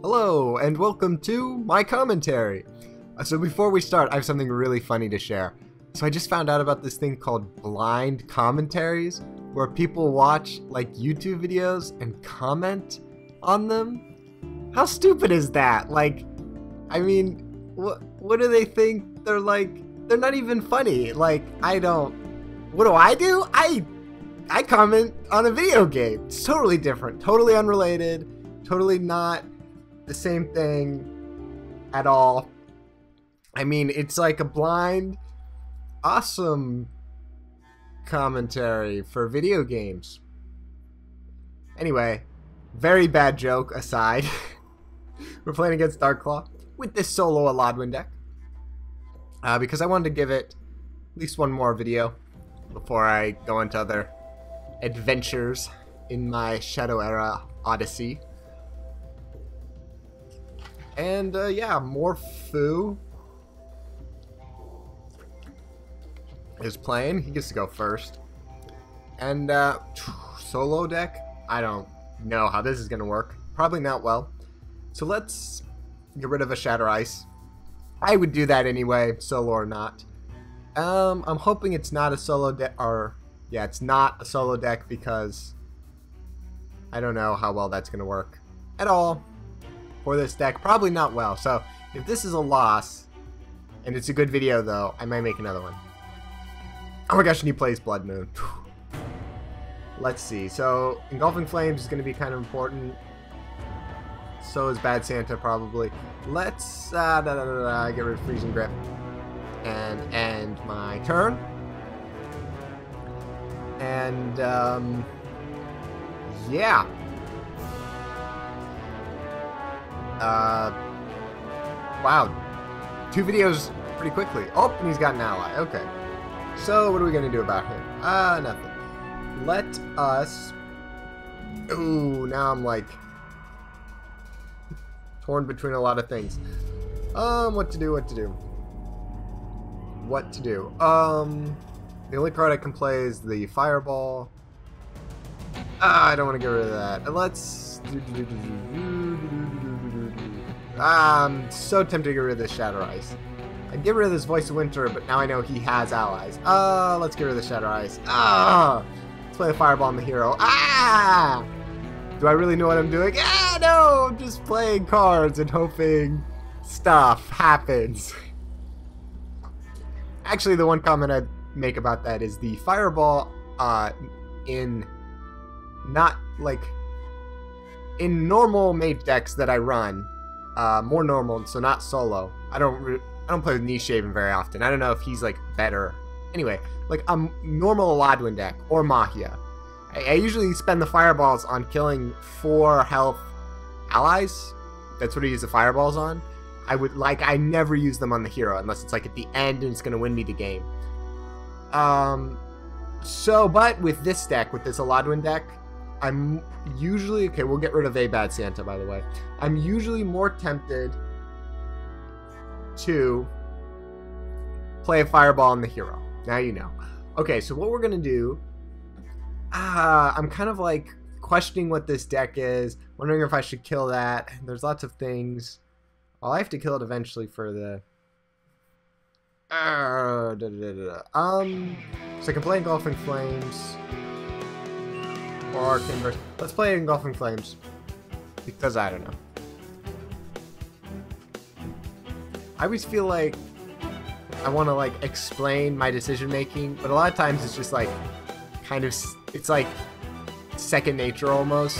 Hello, and welcome to my commentary. So before we start, I have something really funny to share. So I just found out about this thing called blind commentaries, where people watch like YouTube videos and comment on them. How stupid is that? Like, I mean, what do they think? They're not even funny. Like, what do? I comment on a video game. It's totally different, totally unrelated, totally not the same thing at all. I mean, it's like a blind, awesome commentary for video games. Anyway, very bad joke aside, we're playing against Darklaw with this solo Eladwen deck because I wanted to give it at least one more video before I go into other adventures in my Shadow Era Odyssey. And yeah, Morphu is playing. He gets to go first. And solo deck, I don't know how this is gonna work. Probably not well. So let's get rid of a Shatter Ice. I would do that anyway, solo or not. I'm hoping it's not a solo deck, or yeah, it's not a solo deck because I don't know how well that's gonna work at all for this deck. Probably not well. So if this is a loss, and it's a good video though, I might make another one. Oh my gosh, and he plays Blood Moon. Let's see. So Engulfing Flames is going to be kind of important. So is Bad Santa probably. Let's get rid of Freezing Grip and end my turn. And yeah. Wow. 2 videos pretty quickly. Oh, and he's got an ally. Okay. So, what are we going to do about him? Nothing. Let us... Ooh, now I'm like... torn between a lot of things. What to do. The only card I can play is the Fireball. I don't want to get rid of that. Let's... I'm so tempted to get rid of this Shatter Ice. I'd get rid of this Voice of Winter, but now I know he has allies. Let's get rid of the Shatter Ice. Let's play the Fireball on the hero. Do I really know what I'm doing? No! I'm just playing cards and hoping stuff happens. Actually, the one comment I'd make about that is the Fireball, in normal mage decks that I run, more normal, so not solo. I don't play with Nishaven very often. I don't know if he's like better. Anyway, like a normal Eladwen deck or Mahia, I usually spend the fireballs on killing 4 health allies. That's what I use the fireballs on. I never use them on the hero unless it's like at the end and it's gonna win me the game. But with this deck, with this Eladwen deck, I'm usually, okay, we'll get rid of a Bad Santa, by the way. I'm usually more tempted to play a Fireball on the hero. Now you know. Okay, so what we're going to do, I'm kind of like questioning what this deck is, wondering if I should kill that. There's lots of things. Well, I have to kill it eventually for the... So I can play Engulfing Flames or Arcane Burst. Let's play Engulfing Flames because I don't know. I always feel like I want to like explain my decision making, but a lot of times it's just like kind of, it's like second nature almost,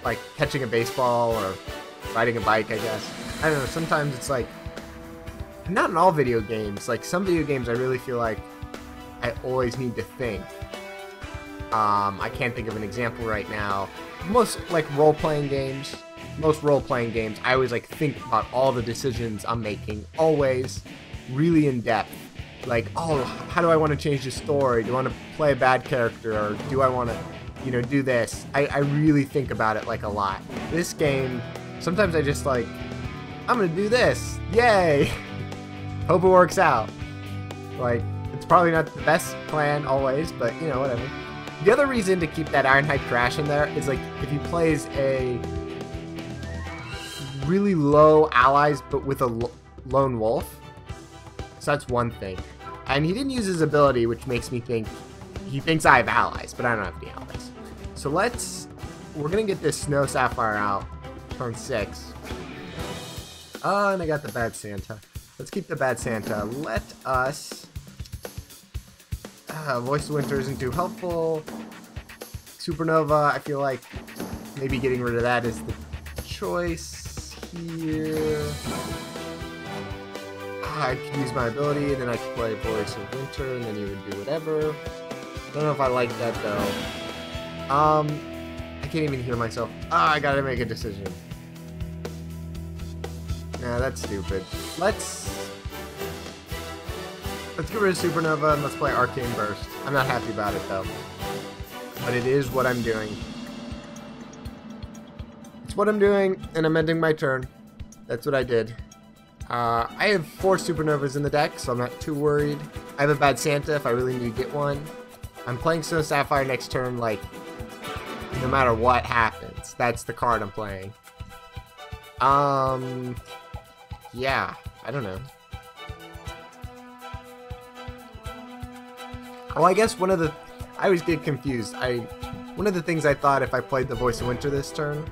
like catching a baseball or riding a bike, I guess. I don't know, sometimes it's like, not in all video games, like some video games I really feel like I always need to think. I can't think of an example right now. Most like role-playing games, I always like think about all the decisions I'm making, always really in depth. Like, oh, how do I want to change the story? Do I want to play a bad character, or do I want to, do this? I really think about it like a lot. This game, sometimes I just like, I'm gonna do this, yay! Hope it works out. Like, it's probably not the best plan always, but whatever. The other reason to keep that Ironhide Crash in there is like if he plays a really low allies, but with a lone wolf. So that's one thing. And he didn't use his ability, which makes me think he thinks I have allies, but I don't have any allies. So we're going to get this Snow Sapphire out, turn 6. Oh, and I got the Bad Santa. Let's keep the Bad Santa. Let us... Voice of Winter isn't too helpful. Supernova, I feel like maybe getting rid of that is the choice here. I could use my ability, and then I could play Voice of Winter, and then he would do whatever. I don't know if I like that, though. I can't even hear myself. I gotta make a decision. Nah, that's stupid. Let's get rid of Supernova, and let's play Arcane Burst. I'm not happy about it, though. But it is what I'm doing. It's what I'm doing, and I'm ending my turn. That's what I did. I have 4 Supernovas in the deck, so I'm not too worried. I have a Bad Santa if I really need to get one. I'm playing Snow Sapphire next turn, like, no matter what happens. That's the card I'm playing. Yeah, I don't know. Oh, I guess I always get confused. One of the things I thought if I played the Voice of Winter this turn...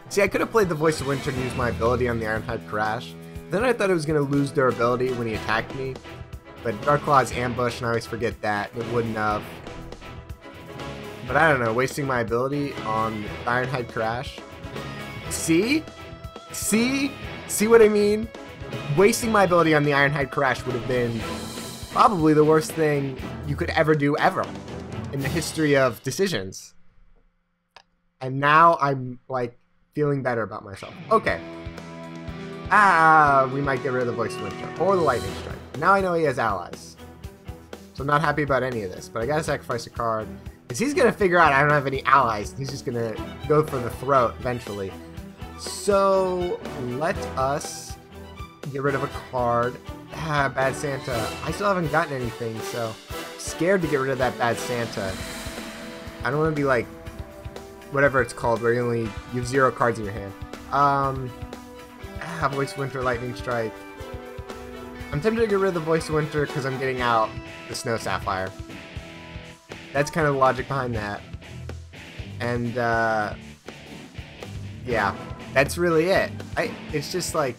See, I could have played the Voice of Winter and used my ability on the Ironhide Crash. Then I thought it was going to lose durability when he attacked me. But Dark Claw's ambush, and I always forget that. It wouldn't have. But I don't know, wasting my ability on the Ironhide Crash. See? See? See what I mean? Wasting my ability on the Ironhide Crash would have been probably the worst thing you could ever do ever in the history of decisions. And now I'm, like, feeling better about myself. Okay. We might get rid of the Voice of Winter. Or the Lightning Strike. Now I know he has allies. So I'm not happy about any of this. But I gotta sacrifice a card. Because he's gonna figure out I don't have any allies. He's just gonna go for the throat eventually. So let us get rid of a card. Bad Santa. I still haven't gotten anything, so I'm scared to get rid of that Bad Santa. I don't want to be like whatever it's called, where you have 0 cards in your hand. Voice of Winter, Lightning Strike. I'm tempted to get rid of the Voice of Winter because I'm getting out the Snow Sapphire. That's kind of the logic behind that. And, yeah, that's really it. It's just like,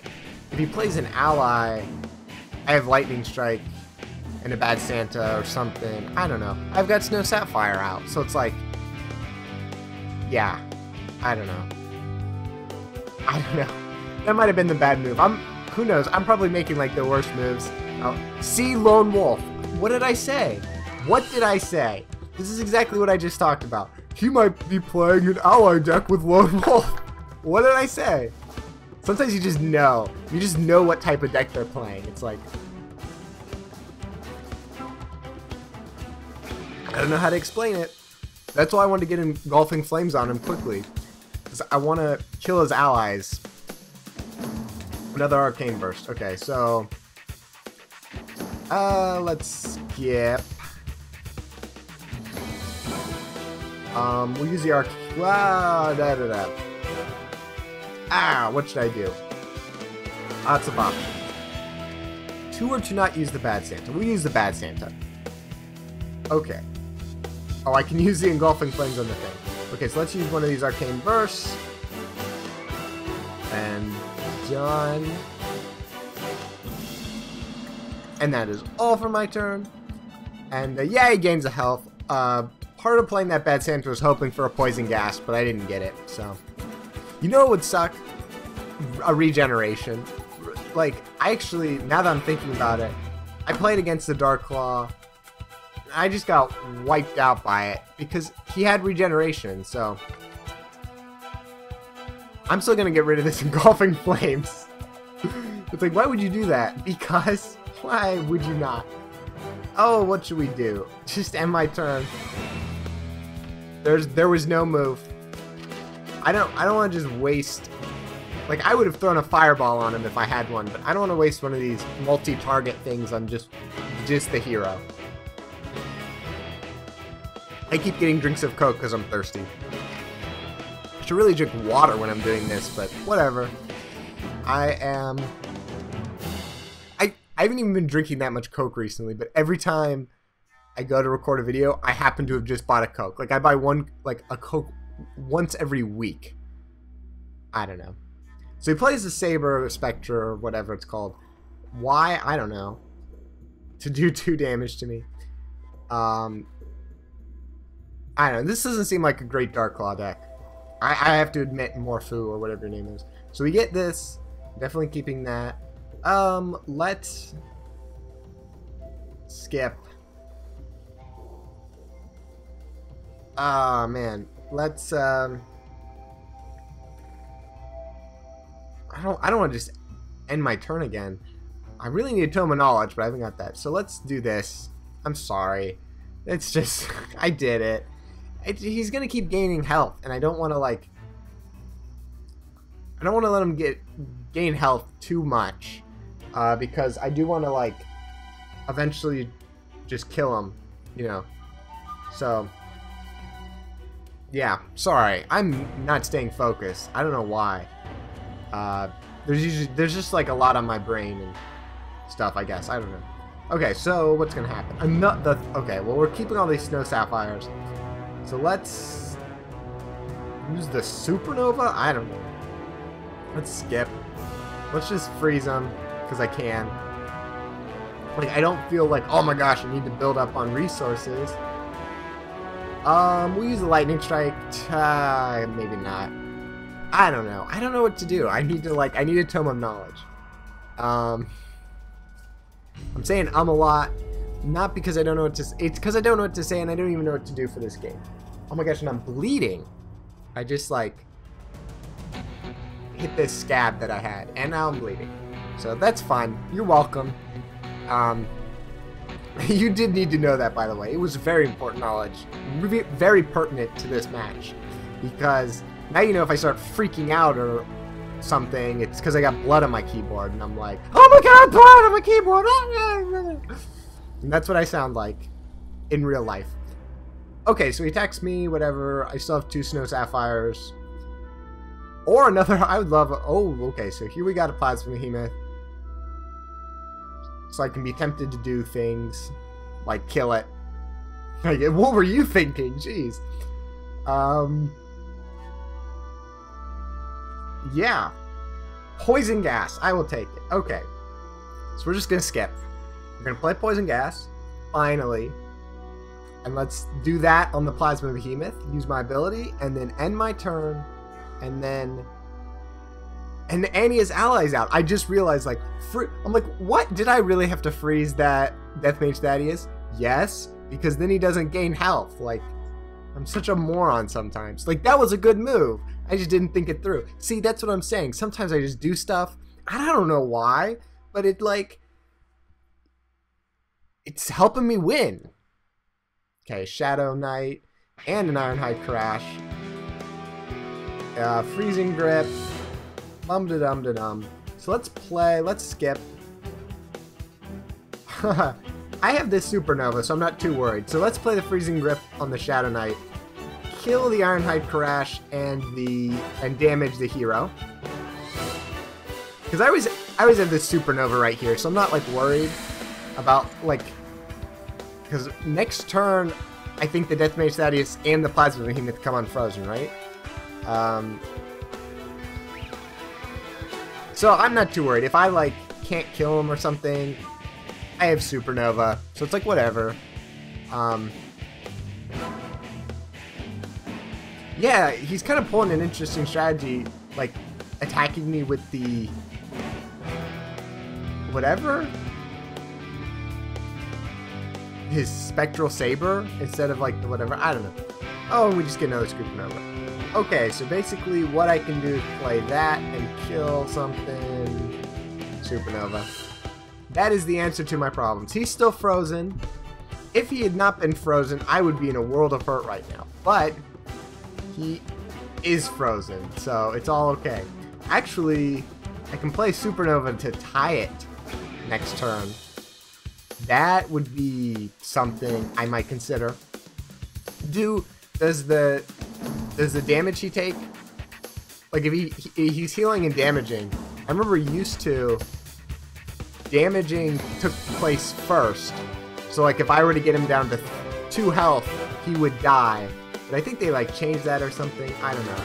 if he plays an ally, I have Lightning Strike and a Bad Santa or something. I don't know. I've got Snow Sapphire out, so it's like, yeah, I don't know. I don't know. That might have been the bad move. Who knows? I'm probably making like the worst moves. See Lone Wolf. What did I say? What did I say? This is exactly what I just talked about. He might be playing an ally deck with Lone Wolf. What did I say? Sometimes you just know. You just know what type of deck they're playing. It's like, I don't know how to explain it. That's why I wanted to get Engulfing Flames on him quickly. Because I want to kill his allies. Another Arcane Burst. Okay, so... let's skip. We'll use the Arcane... what should I do? Lots of options. 2 or to not use the Bad Santa. We'll use the Bad Santa. Okay. Oh, I can use the Engulfing Flames on the thing. Okay, so let's use one of these Arcane Bursts. And done. And that is all for my turn. And yeah, he gains a health. Part of playing that Bad Santa was hoping for a Poison Gas, but I didn't get it, so. You know what would suck? A regeneration. Like, I actually, now that I'm thinking about it, I played against the Dark Claw. I just got wiped out by it because he had regeneration, so I'm still gonna get rid of this Engulfing Flames. It's like, why would you do that? Because why would you not? Oh, what should we do? Just end my turn. There was no move. I don't want to just waste. Like, I would have thrown a fireball on him if I had one, but I don't want to waste one of these multi-target things on just the hero. I keep getting drinks of Coke because I'm thirsty. should really drink water when I'm doing this, but whatever. I haven't even been drinking that much Coke recently, but every time I go to record a video, I happen to have just bought a Coke. Like, I buy a Coke once every week. I don't know. So he plays the Saber, or Spectre, or whatever it's called. Why? I don't know. To do 2 damage to me. I don't know. This doesn't seem like a great Dark Claw deck. I have to admit, Morphu, or whatever your name is. So we get this. Definitely keeping that. Let's skip. Ah, man. Let's, I don't want to just end my turn again. I really need a Tome of Knowledge, but I haven't got that. So let's do this. I'm sorry. It's just, I did it. He's going to keep gaining health, and I don't want to, like, I don't want to let him gain health too much, because I do want to, like, eventually just kill him, you know. So, yeah, sorry. I'm not staying focused. I don't know why. There's just, like, a lot on my brain and stuff, I guess. I don't know. Okay, so what's going to happen? Okay, well, we're keeping all these Snow Sapphires. So let's use the Supernova? I don't know. Let's skip. Let's just freeze them, because I can. Like, I don't feel like, oh my gosh, I need to build up on resources. We'll use the Lightning Strike. Maybe not. I don't know. I don't know what to do. I need a Tome of Knowledge. I'm saying a lot. Not because I don't know what to say. It's because I don't know what to say, and I don't even know what to do for this game. Oh my gosh, and I'm bleeding. I just, like, hit this scab that I had, and now I'm bleeding. So that's fine. You're welcome. You did need to know that, by the way. It was very important knowledge. Very pertinent to this match. Because now you know if I start freaking out or something, it's because I got blood on my keyboard, and I'm like, oh my god, blood on my keyboard! And that's what I sound like in real life. Okay, so he attacks me, whatever. I still have 2 Snow Sapphires. Or another, I would love, oh, okay, so here we got a Plasma Behemoth. So I can be tempted to do things, like kill it. Like, what were you thinking? Jeez. Yeah. Poison Gas, I will take it. Okay. So we're just gonna skip. We're going to play Poison Gas, finally, and let's do that on the Plasma Behemoth, use my ability, and then end my turn, and then Annie has allies out. I just realized, like, I'm like, what? Did I really have to freeze that Deathmage Thaddeus? Yes, because then he doesn't gain health. Like, I'm such a moron sometimes. Like, that was a good move. I just didn't think it through. See, that's what I'm saying. Sometimes I just do stuff, I don't know why, but it, like, it's helping me win. Okay, Shadow Knight and an Ironhide Crash. Freezing Grip. Bum-da-dum-da-dum. So let's skip. I have this Supernova, so I'm not too worried. So let's play the Freezing Grip on the Shadow Knight. Kill the Ironhide Crash and damage the hero. Because I always have this Supernova right here, so I'm not, like, worried about, like, because next turn I think the Deathmage Thaddeus and the Plasma Behemoth come unfrozen, right? So I'm not too worried. If I, like, can't kill him or something, I have Supernova, so it's like whatever. Yeah, he's kind of pulling an interesting strategy, like attacking me with the whatever, his Spectral Saber instead of like the whatever. I don't know. Oh, and we just get another Supernova. Okay, so basically what I can do is play that and kill something. Supernova. That is the answer to my problems. He's still frozen. If he had not been frozen, I would be in a world of hurt right now. But he is frozen, so it's all okay. Actually, I can play Supernova to tie it next turn. That would be something I might consider. Does the damage he take like if he's healing and damaging. I remember used to damaging took place first. So like if I were to get him down to 2 health, he would die. But I think they like changed that or something. I don't know.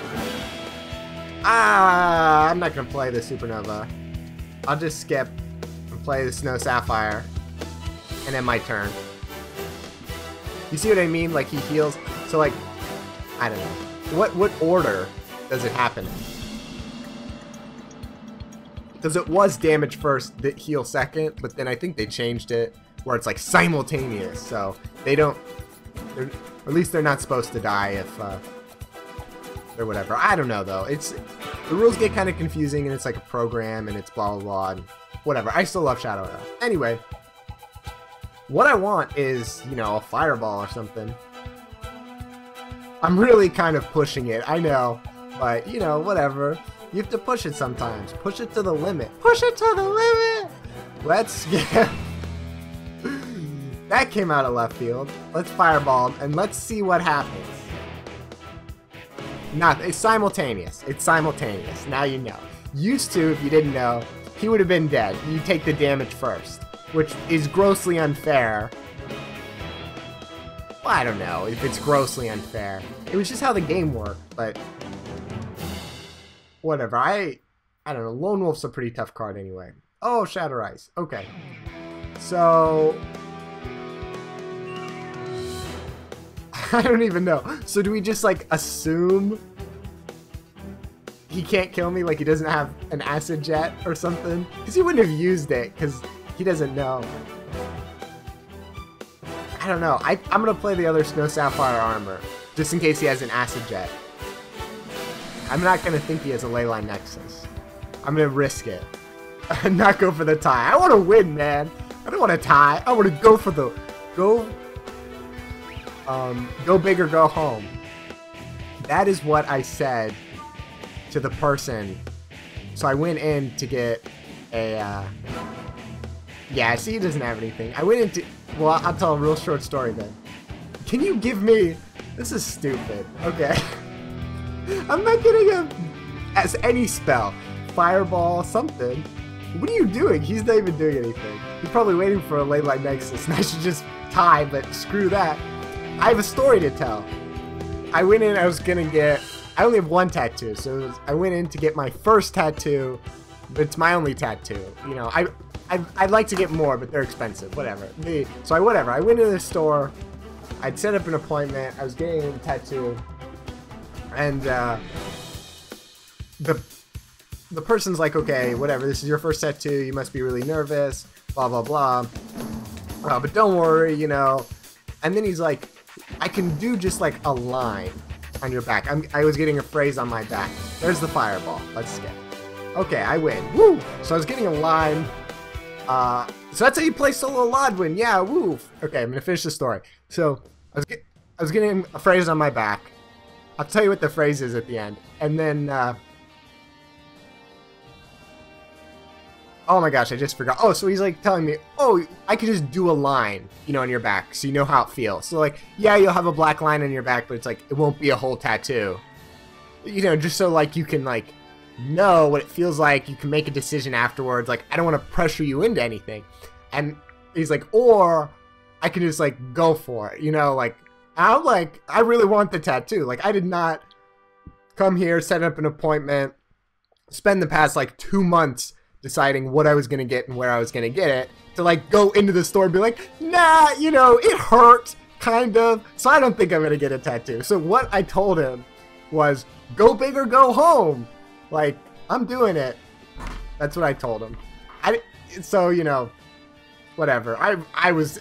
I'm not gonna play the Supernova. I'll just skip and play the Snow Sapphire, and then my turn. You see what I mean? Like he heals. So like, I don't know. What order does it happen in? Because it was damage first, heal second, but then I think they changed it where it's like simultaneous. So they don't, or at least they're not supposed to die if, or whatever. I don't know though. The rules get kind of confusing and it's like a program and it's blah blah blah and whatever. I still love Shadow Ice. Anyway, what I want is, you know, a fireball or something. I'm really kind of pushing it, I know, but you know, whatever. You have to push it sometimes. Push it to the limit. Push it to the limit! Let's get... That came out of left field. Let's fireball him, and let's see what happens. It's simultaneous. It's simultaneous. Now you know. Used to, if you didn't know, he would have been dead. You take the damage first, which is grossly unfair. Well, I don't know if it's grossly unfair. It was just how the game worked, but... Whatever, I don't know, Lone Wolf's a pretty tough card anyway. Oh, Shatter Ice, okay. So... I don't even know. So do we just, like, assume he can't kill me, like he doesn't have an acid jet or something? Because he wouldn't have used it, because he doesn't know. I don't know. I'm going to play the other Snow Sapphire armor, just in case he has an acid jet. I'm not going to think he has a Leyline Nexus. I'm going to risk it. And not go for the tie. I want to win, man. I don't want to tie. I want to go for the... Go big or go home. That is what I said to the person. So I went in to get a... Yeah, see, he doesn't have anything. I went into... Well, I'll tell a real short story then. Can you give me... This is stupid. Okay. I'm not getting him as any spell. Fireball, something. What are you doing? He's not even doing anything. He's probably waiting for a Leyline Nexus, and I should just tie, but screw that. I have a story to tell. I went in, I was gonna get... I only have 1 tattoo, so I went in to get my first tattoo, but it's my only tattoo. You know, I'd like to get more, but they're expensive, whatever. So I went to the store, I'd set up an appointment, I was getting a tattoo, and the person's like, okay, whatever, this is your first tattoo, you must be really nervous, blah, blah, blah. But don't worry, you know. And then he's like, I can do just like a line on your back. I was getting a phrase on my back. There's the fireball. Let's skip. Okay, I win. Woo! So I was getting a line. So that's how you play solo Eladwen. Yeah, woo! Okay, I'm gonna finish the story. So I was getting a phrase on my back. I'll tell you what the phrase is at the end. And then, oh my gosh, I just forgot. Oh, so he's like telling me, oh, I could just do a line, you know, on your back, so you know how it feels. So like, yeah, you'll have a black line on your back, but it's like, it won't be a whole tattoo. You know, just so like you can like know what it feels like. You can make a decision afterwards. Like, I don't want to pressure you into anything. And he's like, or I can just like go for it, you know, like, I'm like, I really want the tattoo. Like, I did not come here, set up an appointment, spend the past like 2 months deciding what I was going to get and where I was going to get it, to like go into the store and be like, nah, you know, it hurt, kind of, so I don't think I'm going to get a tattoo. So what I told him was, go big or go home. Like, I'm doing it. That's what I told him. So, you know, whatever.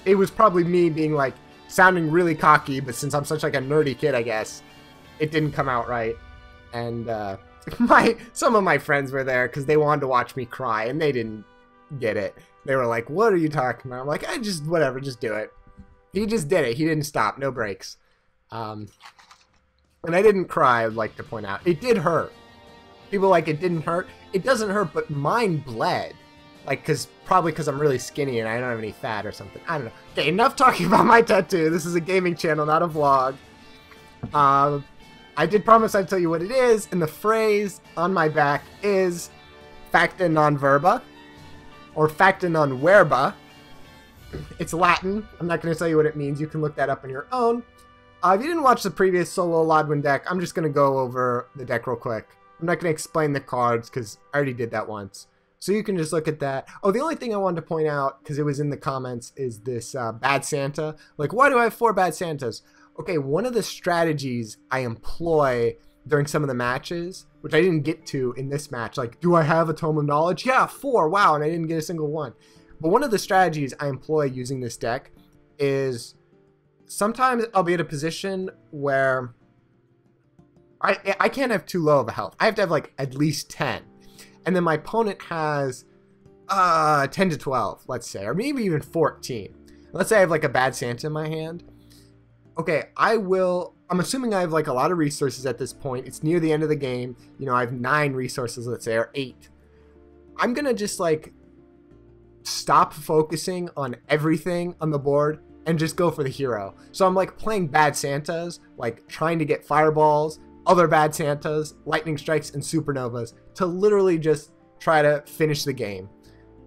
It was probably me being like, sounding really cocky, but since I'm such like a nerdy kid, I guess, it didn't come out right. And, some of my friends were there because they wanted to watch me cry, and they didn't get it. They were like, what are you talking about? I'm like, whatever, just do it. He just did it. He didn't stop. No breaks. And I didn't cry, I'd like to point out. It did hurt. People like, it didn't hurt. It doesn't hurt, but mine bled. Like, probably because I'm really skinny and I don't have any fat or something. I don't know. Okay, enough talking about my tattoo. This is a gaming channel, not a vlog. I did promise I'd tell you what it is, and the phrase on my back is facta non verba, or facta non verba. It's Latin. I'm not going to tell you what it means. You can look that up on your own. If you didn't watch the previous solo Eladwen deck, I'm just going to go over the deck real quick. I'm not going to explain the cards because I already did that once. So you can just look at that. Oh, the only thing I wanted to point out, because it was in the comments, is this Bad Santa. Like, why do I have 4 Bad Santas? Okay, one of the strategies I employ during some of the matches, which I didn't get to in this match, like, do I have a Tome of Knowledge? Yeah, 4, wow, and I didn't get a single one. But one of the strategies I employ using this deck is sometimes I'll be at a position where I can't have too low of a health. I have to have, like, at least 10. And then my opponent has 10 to 12, let's say, or maybe even 14. Let's say I have, like, a Bad Santa in my hand. Okay, I'm assuming I have, like, a lot of resources at this point. It's near the end of the game. You know, I have 9 resources, let's say, or 8. I'm going to just, like, stop focusing on everything on the board and just go for the hero. So I'm, like, playing Bad Santas, like, trying to get fireballs, other Bad Santas, lightning strikes, and supernovas to literally just try to finish the game.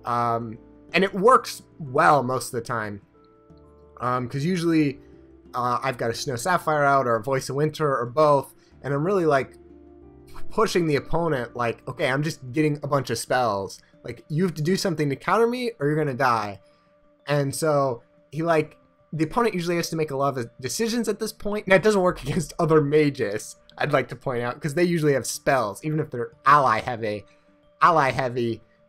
And it works well most of the time. Because usually I've got a Snow Sapphire out or a Voice of Winter or both. And I'm really like pushing the opponent like, okay, I'm just getting a bunch of spells. Like, you have to do something to counter me or you're going to die. And so the opponent usually has to make a lot of decisions at this point. Now, it doesn't work against other mages, I'd like to point out, because they usually have spells. Even if they're ally heavy,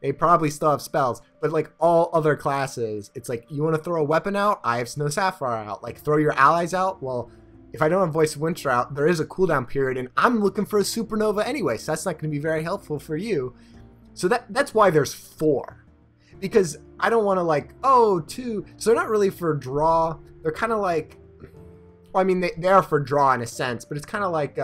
they probably still have spells. But like all other classes, it's like, you want to throw a weapon out? I have Snow Sapphire out. Like, throw your allies out? Well, if I don't have Voice of Winter out, there is a cooldown period, and I'm looking for a Supernova anyway, so that's not going to be very helpful for you. So that's why there's 4. Because I don't want to, like, oh, 2. So they're not really for draw. They're kind of like, well, I mean, they are for draw in a sense, but it's kind of like,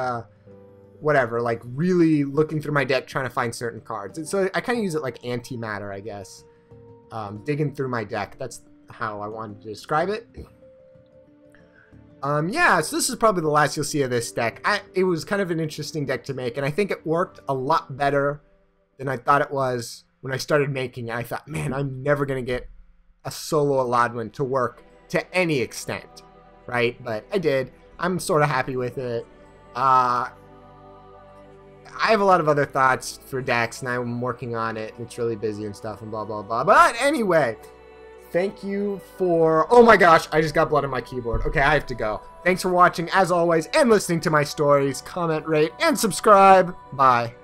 whatever, like really looking through my deck trying to find certain cards. And so I kind of use it like antimatter, I guess. Digging through my deck. That's how I wanted to describe it. Yeah, so this is probably the last you'll see of this deck. It was kind of an interesting deck to make, and I think it worked a lot better than I thought it was when I started making it. I thought, man, I'm never going to get a solo Eladwen to work to any extent, right? But I did. I'm sort of happy with it. I have a lot of other thoughts for decks, and I'm working on it. It's really busy and stuff and blah, blah, blah. But anyway, thank you for... Oh my gosh, I just got blood on my keyboard. Okay, I have to go. Thanks for watching, as always, and listening to my stories. Comment, rate, and subscribe. Bye.